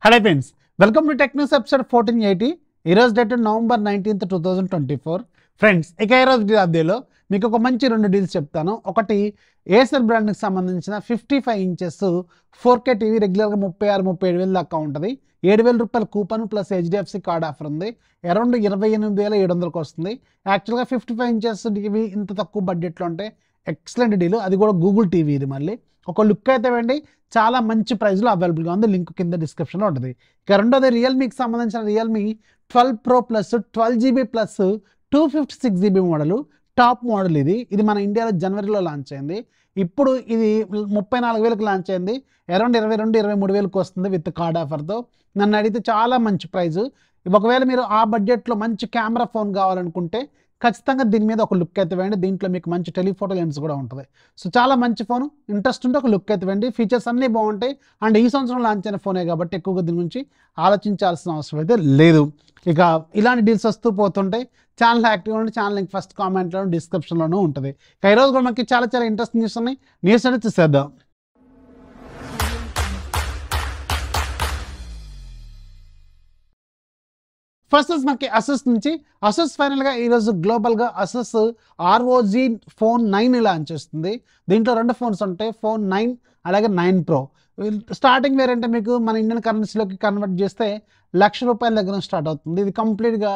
Hello friends, welcome to tech news episode 1480. ఈరోజు date November 19th 2024. Friends, ఇక ఈరోజు అప్డేట్లో మీకు ఒక మంచి రెండు డీల్స్ చెప్తాను. ఒకటి ఏసర్ బ్రాండ్కి సంబంధించిన 55 inches 4K టీవీ రెగ్యులర్గా 36-37 వేలు దాకా ఉంటుంది. 7,000 రూపాయల coupon plus HDFC card offer ఉంది. అరౌండ్ 28,700కి వస్తుంది. యాక్చువల్గా 55 inches టీవీ ఇంత తక్కువ బడ్జెట్లో ఉంటే ఎక్సలెంట్ డీల్. అది కూడా గూగుల్ టీవీ. ఇది మళ్ళీ ఒక లుక్ అయితే వెండి చాలా మంచి ప్రైస్లో అవైలబుల్గా ఉంది. లింక్ కింద డిస్క్రిప్షన్లో ఉంటుంది. ఇక రెండోది రియల్మీకి సంబంధించిన Realme 12 Pro plus 12GB plus 256GB model, top model. ఇది మన ఇండియాలో జనవరిలో లాంచ్ అయింది. ఇప్పుడు ఇది 34,000కి లాంచ్ అయింది. అరౌండ్ 22-23 వేలకు వస్తుంది విత్ కార్డ్ ఆఫర్తో. నన్ను అడిగితే చాలా మంచి ప్రైజు. ఒకవేళ మీరు ఆ బడ్జెట్లో మంచి కెమెరా ఫోన్ కావాలనుకుంటే ఖచ్చితంగా దీని మీద ఒక లుక్ అయితే వేయండి. దీంట్లో మీకు మంచి టెలిఫోటో లెన్స్ కూడా ఉంటుంది. సో చాలా మంచి ఫోన్. ఇంట్రెస్ట్ ఉంటే ఒక లుక్ అయితే వేయండి. ఫీచర్స్ అన్నీ బాగుంటాయి. అండ్ ఈ సంవత్సరం లాంచ్ అయిన ఫోనే కాబట్టి ఎక్కువగా దీని గురించి ఆలోచించాల్సిన అవసరం అయితే లేదు. ఇక ఇలాంటి డీల్స్ వస్తూ పోతుంటాయి. ఛానల్ యాక్టివ్గా ఉండి ఛానల్ లింక్ ఫస్ట్ కామెంట్లోనూ డిస్క్రిప్షన్లోనూ ఉంటుంది. ఇక ఈరోజు కూడా మనకి చాలా ఇంట్రెస్టింగ్ న్యూస్ ఉన్నాయి. న్యూస్ అంటే చూసేద్దాం. ఫస్ట్ మనకి అసస్ నుంచి అసస్ ఫైనల్గా ఈరోజు గ్లోబల్గా అసస్ ROG ఫోన్ 9 లాంచ్ చేస్తుంది. దీంట్లో రెండు ఫోన్స్ ఉంటాయి, ఫోన్ 9 అలాగే 9 Pro. స్టార్టింగ్ వేరంటే మీకు మన ఇండియన్ కరెన్సీలోకి కన్వర్ట్ చేస్తే ₹1,00,000 దగ్గర స్టార్ట్ అవుతుంది. ఇది కంప్లీట్గా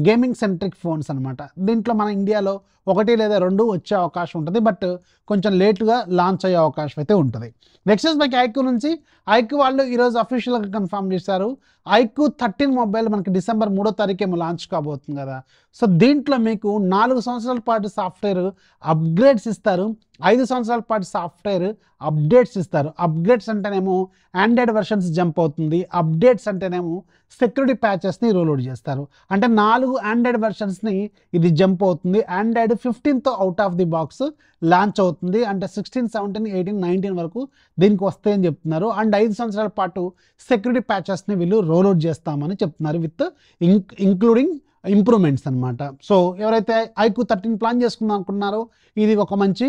గేమింగ్ సెంట్రిక్ ఫోన్స్ అనమాట. దీంట్లో మన ఇండియాలో 1 లేదా 2 వచ్చే అవకాశం ఉంటుంది. బట్ కొంచెం లేట్గా లాంచ్ అయ్యే అవకాశం అయితే ఉంటుంది. నెక్స్ట్ మనకి ఐక్యూ నుంచి ఐక్యూ వాళ్ళు ఈరోజు అఫీషియల్గా కన్ఫర్మ్ చేశారు. ఐక్యూ 13 మొబైల్ మనకి డిసెంబర్ 3వ తారీఖు లాంచ్ కాబోతుంది కదా. సో దీంట్లో మీకు 4 సంవత్సరాల పాటు సాఫ్ట్వేర్ అప్గ్రేడ్స్ ఇస్తారు, 5 సంవత్సరాల పాటు సాఫ్ట్వేర్ అప్డేట్స్ ఇస్తారు. అప్గ్రేడ్స్ అంటేనేమో ఆండ్రాయిడ్ వెర్షన్స్ జంప్ అవుతుంది, అప్డేట్స్ అంటేనేమో సెక్యూరిటీ ప్యాచెస్ని రోల్అవుట్ చేస్తారు. అంటే 4 ఆండ్రాయిడ్ వెర్షన్స్ని ఇది జంప్ అవుతుంది. Android 15th out of the box launch అవుతుంది. అంటే 16, 17, 18, 19 వరకు దీనికి వస్తాయని చెప్తున్నారు. అండ్ 5 సంవత్సరాల పాటు సెక్యూరిటీ ప్యాచెస్ని వీళ్ళు రోల్అవుట్ చేస్తామని చెప్తున్నారు విత్ ఇంక్లూడింగ్ ఇంప్రూవ్మెంట్స్ అనమాట. సో ఎవరైతే ఐక్యూ 13 ప్లాన్ చేసుకుందాం అనుకున్నారో ఇది ఒక మంచి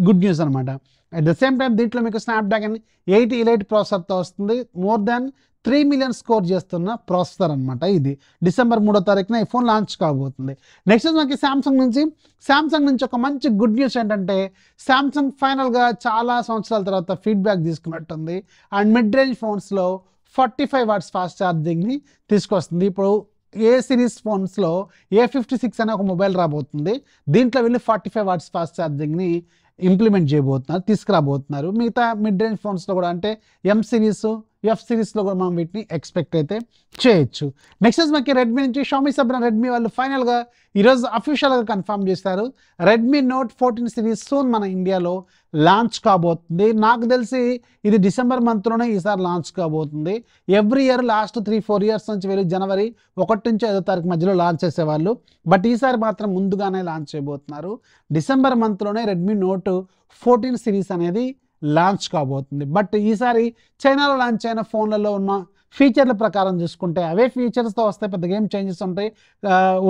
గుడ్ న్యూస్ అనమాట. అట్ ద సేమ్ టైం దీంట్లో మీకు స్నాప్డ్రాగన్ 8 Elite ప్రాసెసర్తో వస్తుంది. మోర్ దాన్ 3 million స్కోర్ చేస్తున్న ప్రాసెసర్ అనమాట. ఇది డిసెంబర్ 3వ తారీఖున ఈ ఫోన్ లాంచ్ కాబోతుంది. నెక్స్ట్ మనకి శాంసంగ్ నుంచి ఒక మంచి గుడ్ న్యూస్ ఏంటంటే శాంసంగ్ ఫైనల్గా చాలా సంవత్సరాల తర్వాత ఫీడ్బ్యాక్ తీసుకున్నట్టుంది. అండ్ మిడ్ రేంజ్ ఫోన్స్లో 45 watts ఫాస్ట్ ఛార్జింగ్ని తీసుకొస్తుంది. ఇప్పుడు ఏ సిరీస్ ఫోన్స్లో A56 అనే ఒక మొబైల్ రాబోతుంది. దీంట్లో వీళ్ళు 45 watts ఫాస్ట్ ఛార్జింగ్ని ఇంప్లిమెంట్ తీసుకురాబోతున్నారు. మిగతా మిడ్ రేంజ్ ఫోన్స్లో కూడా అంటే M సిరీస్, F సిరీస్లో కూడా మనం వీటిని ఎక్స్పెక్ట్ అయితే చేయొచ్చు. నెక్స్ట్ మనకి రెడ్మీ నుంచి షామీ సబ్రా రెడ్మీ వాళ్ళు ఫైనల్గా ఈరోజు అఫీషియల్గా కన్ఫర్మ్ చేశారు. రెడ్మీ Note 14 సిరీస్ సూన్ మన ఇండియాలో లాంచ్ కాబోతుంది. నాకు తెలిసి ఇది డిసెంబర్ మంత్లోనే ఈసారి లాంచ్ కాబోతుంది. ఎవ్రీ ఇయర్ లాస్ట్ 3-4 years నుంచి వీళ్ళు జనవరి 1 నుంచి 5వ తారీఖు మధ్యలో లాంచ్ చేసేవాళ్ళు. బట్ ఈసారి మాత్రం ముందుగానే లాంచ్ చేయబోతున్నారు. డిసెంబర్ మంత్లోనే రెడ్మీ Note 14 సిరీస్ అనేది లాంచ్ కాబోతుంది. బట్ ఈసారి చైనాలో లాంచ్ అయిన ఫోన్లలో ఉన్న ఫీచర్ల ప్రకారం చూసుకుంటే అవే ఫీచర్స్తో వస్తే పెద్దగా ఏం చేంజెస్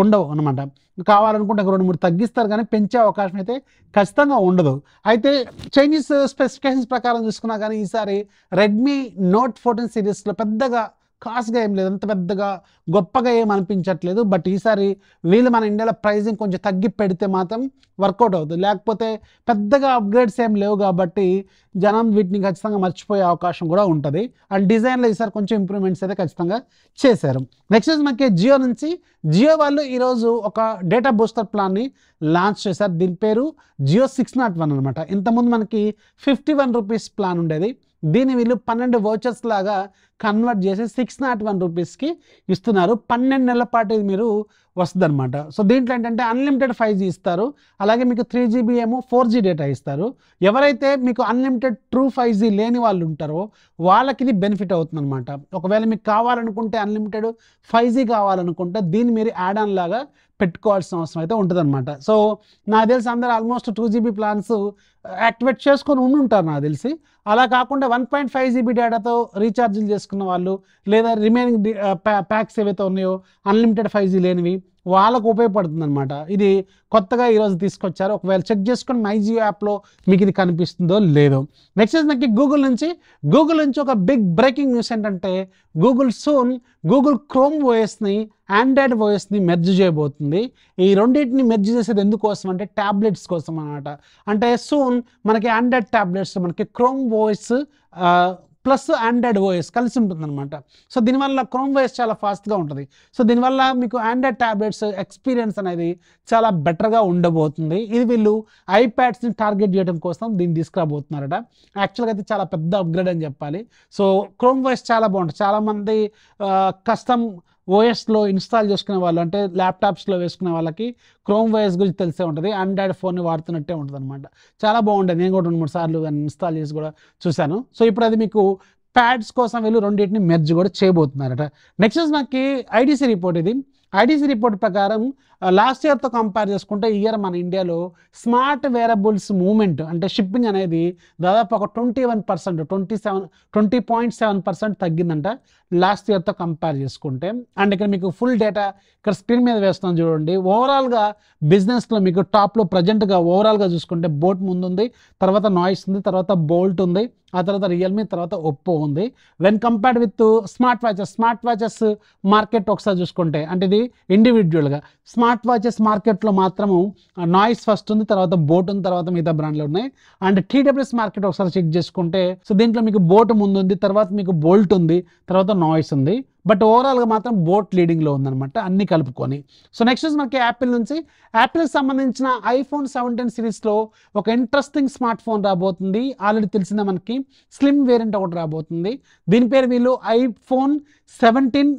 ఉండవు అనమాట. కావాలనుకుంటే 2-3 తగ్గిస్తారు కానీ పెంచే అవకాశం అయితే ఖచ్చితంగా ఉండదు. అయితే చైనీస్ స్పెసిఫికేషన్స్ ప్రకారం చూసుకున్నా కానీ ఈసారి రెడ్మీ Note 14 సిరీస్లో పెద్దగా కాస్ట్గా ఏం లేదు, అంత పెద్దగా గొప్పగా ఏం అనిపించట్లేదు. బట్ ఈసారి వీళ్ళు మన ఇండియాలో ప్రైజింగ్ కొంచెం తగ్గి పెడితే మాత్రం వర్కౌట్ అవుతుంది. లేకపోతే పెద్దగా అప్గ్రేడ్స్ ఏం లేవు కాబట్టి జనం వీటిని ఖచ్చితంగా మర్చిపోయే అవకాశం కూడా ఉంటుంది. అండ్ డిజైన్లో ఈసారి కొంచెం ఇంప్రూవ్మెంట్స్ అయితే ఖచ్చితంగా చేశారు. నెక్స్ట్ మనకి జియో నుంచి జియో వాళ్ళు ఈరోజు ఒక డేటా బూస్టర్ ప్లాన్ని లాంచ్ చేశారు. దీని పేరు జియో 601 అనమాట. ఇంతకుముందు మనకి ₹51 ప్లాన్ ఉండేది. దీన్ని వీళ్ళు 12 vouchers లాగా కన్వర్ట్ చేసి ₹601కి ఇస్తున్నారు. 12 నెలల పాటు ఇది మీరు వస్తుంది అనమాట. సో దీంట్లో ఏంటంటే అన్లిమిటెడ్ 5G ఇస్తారు. అలాగే మీకు 3GB ఏమో 4G డేటా ఇస్తారు. ఎవరైతే మీకు అన్లిమిటెడ్ ట్రూ 5G లేని వాళ్ళు ఉంటారో వాళ్ళకి ఇది బెనిఫిట్ అవుతుంది అనమాట. ఒకవేళ మీకు కావాలనుకుంటే అన్లిమిటెడ్ 5G కావాలనుకుంటే దీన్ని మీరు యాడ్ ఆన్ లాగా పెట్టుకోవాల్సిన అవసరం అయితే ఉంటుంది అనమాట. సో నాకు తెలిసి అందరూ ఆల్మోస్ట్ 2GB ప్లాన్స్ యాక్టివేట్ చేసుకొని ఉంటారు నాకు తెలిసి. అలా కాకుండా 1.5GB డేటాతో రీఛార్జీలు చేసుకున్న వాళ్ళు లేదా రిమైనింగ్ ప్యాక్స్ ఏవైతే ఉన్నాయో అన్లిమిటెడ్ 5G లేనివి వాళ్ళకు ఉపయోగపడుతుంది అనమాట. ఇది కొత్తగా ఈరోజు తీసుకొచ్చారు. ఒకవేళ చెక్ చేసుకొని మై జియో యాప్లో మీకు ఇది కనిపిస్తుందో లేదో. నెక్స్ట్ మనకి గూగుల్ నుంచి ఒక బిగ్ బ్రేకింగ్ న్యూస్ ఏంటంటే గూగుల్ సూన్ గూగుల్ క్రోమ్ ఓఎస్ని ఆండ్రాయిడ్ ఓఎస్ని మెర్జ్ చేయబోతుంది. ఈ రెండింటిని మెర్జ్ చేసేది ఎందుకోసం అంటే ట్యాబ్లెట్స్ కోసం అనమాట. అంటే సూన్ మనకి ఆండ్రాయిడ్ ట్యాబ్లెట్స్ మనకి chrome OS plus Android OS కలిసి ఉంటుందన్నమాట. సో దీనివల్ల క్రోమ్ ఓఎస్ చాలా ఫాస్ట్గా ఉంటుంది. సో దీనివల్ల మీకు ఆండ్రాయిడ్ ట్యాబ్లెట్స్ ఎక్స్పీరియన్స్ అనేది చాలా బెటర్గా ఉండబోతుంది. ఇది వీళ్ళు ఐప్యాడ్స్ని టార్గెట్ చేయడం కోసం దీన్ని తీసుకురాబోతున్నారట. యాక్చువల్గా అయితే చాలా పెద్ద అప్గ్రేడ్ అని చెప్పాలి. సో క్రోమ్ ఓఎస్ చాలా బాగుంటుంది. చాలామంది కస్టమ్ ఓఎస్లో ఇన్స్టాల్ చేసుకునే వాళ్ళు అంటే ల్యాప్టాప్స్లో వేసుకునే వాళ్ళకి క్రోమ్ ఓఎస్ గురించి తెలిసే ఉంటుంది. ఆండ్రాయిడ్ ఫోన్ని వాడుతున్నట్టే ఉంటుంది అనమాట. చాలా బాగుంటుంది. నేను కూడా 2-3 సార్లు దాన్ని ఇన్స్టాల్ చేసి కూడా చూశాను. సో ఇప్పుడు అది మీకు ప్యాడ్స్ కోసం వీళ్ళు రెండింటిని మెర్జ్ కూడా చేయబోతున్నారట. నెక్స్ట్ మనకి ఐడీసీ రిపోర్ట్. ఇది ఐడీసీ రిపోర్ట్ ప్రకారం లాస్ట్ ఇయర్తో కంపేర్ చేసుకుంటే ఈ ఇయర్ మన ఇండియాలో స్మార్ట్ వేరబుల్స్ మూవ్మెంట్ అంటే షిప్పింగ్ అనేది దాదాపు ఒక 20.7% తగ్గిందంట లాస్ట్ ఇయర్తో కంపేర్ చేసుకుంటే. అండ్ ఇక్కడ మీకు ఫుల్ డేటా ఇక్కడ స్క్రీన్ మీద వేస్తాను చూడండి. ఓవరాల్గా బిజినెస్లో మీకు టాప్లో ప్రజెంట్గా ఓవరాల్గా చూసుకుంటే బోట్ ముందుంది, తర్వాత నాయిస్ ఉంది, తర్వాత బోల్ట్ ఉంది, ఆ తర్వాత రియల్మీ, తర్వాత ఒప్పో ఉంది. When compared with smart watches market ఒకసారి చూసుకుంటే అంటే ఇది ఇండివిజువల్గా స్మార్ట్ వాచెస్ మార్కెట్లో మాత్రము నాయిస్ ఫస్ట్ ఉంది, తర్వాత బోట్ ఉంది, తర్వాత మిగతా బ్రాండ్లు ఉన్నాయి. అండ్ టీడబ్ల్యూఎస్ మార్కెట్ ఒకసారి చెక్ చేసుకుంటే సో దీంట్లో మీకు బోట్ ముందు ఉంది, తర్వాత మీకు బోల్ట్ ఉంది, తర్వాత నాయిస్ ఉంది. బట్ ఓవరాల్గా మాత్రం బోట్ లీడింగ్లో ఉందన్నమాట అన్ని కలుపుకొని. సో నెక్స్ట్ మనకి యాపిల్కి సంబంధించిన ఐఫోన్ 17 సిరీస్లో ఒక ఇంట్రెస్టింగ్ స్మార్ట్ ఫోన్ రాబోతుంది. ఆల్రెడీ తెలిసిందే మనకి స్లిమ్ వేరియంట్ ఒకటి రాబోతుంది. దీని పేరు వీళ్ళు ఐఫోన్ 17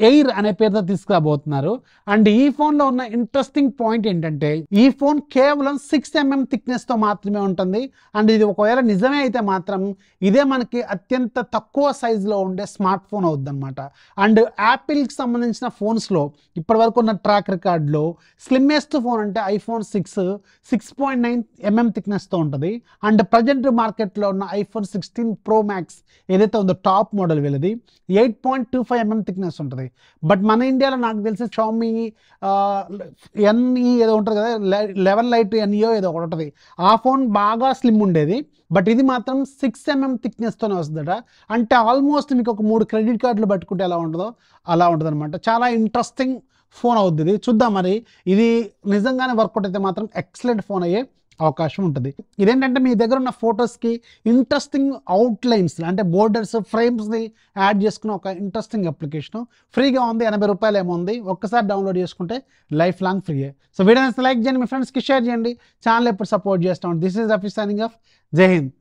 ఎయిర్ అనే పేరుతో తీసుకురాబోతున్నారు. అండ్ ఈ ఫోన్లో ఉన్న ఇంట్రెస్టింగ్ పాయింట్ ఏంటంటే ఈ ఫోన్ కేవలం 6mm థిక్నెస్తో మాత్రమే ఉంటుంది. అండ్ ఇది ఒకవేళ నిజమే అయితే మాత్రం ఇదే మనకి అత్యంత తక్కువ సైజులో ఉండే స్మార్ట్ ఫోన్ అవుద్ది అనమాట. అండ్ యాపిల్కి సంబంధించిన ఫోన్స్లో ఇప్పటివరకు ఉన్న ట్రాక్ రికార్డులో స్లిమ్మెస్ట్ ఫోన్ అంటే ఐఫోన్ 6.9mm థిక్నెస్తో ఉంటుంది. అండ్ ప్రజెంట్ మార్కెట్లో ఉన్న ఐఫోన్ 16 Pro Max ఏదైతే ఉందో టాప్ మోడల్ వీళ్ళది 8.25mm థిక్నెస్ ఉంటుంది. బట్ మన ఇండియాలో నాకు తెలిసి షామీ ఎన్ఈ ఏదో ఉంటుంది కదా, 11 లైట్ ఎన్ఈఓ ఏదో ఒకటి ఉంటుంది. ఆ ఫోన్ బాగా స్లిమ్ ఉండేది. బట్ ఇది మాత్రం 6mm థిక్నెస్తోనే వస్తుందట. అంటే ఆల్మోస్ట్ మీకు ఒక 3 క్రెడిట్ కార్డులు పట్టుకుంటే ఎలా ఉంటుందో అలా ఉంటుంది అనమాట. చాలా ఇంట్రెస్టింగ్ ఫోన్ అవుద్ది ఇది. చూద్దాం మరి ఇది నిజంగానే వర్కౌట్ అయితే మాత్రం ఎక్సలెంట్ ఫోన్ అయ్యే అవకాశం ఉంటుంది. ఇదేంటంటే మీ దగ్గర ఉన్న ఫొటోస్కి ఇంట్రెస్టింగ్ అవుట్లైన్స్ అంటే బోర్డర్స్ ఫ్రేమ్స్ని యాడ్ చేసుకున్న ఒక ఇంట్రెస్టింగ్ అప్లికేషన్ ఫ్రీగా ఉంది. 80 రూపాయలు ఏమో ఉంది. ఒక్కసారి డౌన్లోడ్ చేసుకుంటే లైఫ్ లాంగ్ ఫ్రీయే. సో వీడియోని లైక్ చేయండి, మీ ఫ్రెండ్స్కి షేర్ చేయండి. ఛానల్ ఎప్పుడు సపోర్ట్ చేస్తాం. This is Rafi signing off. జై హింద్.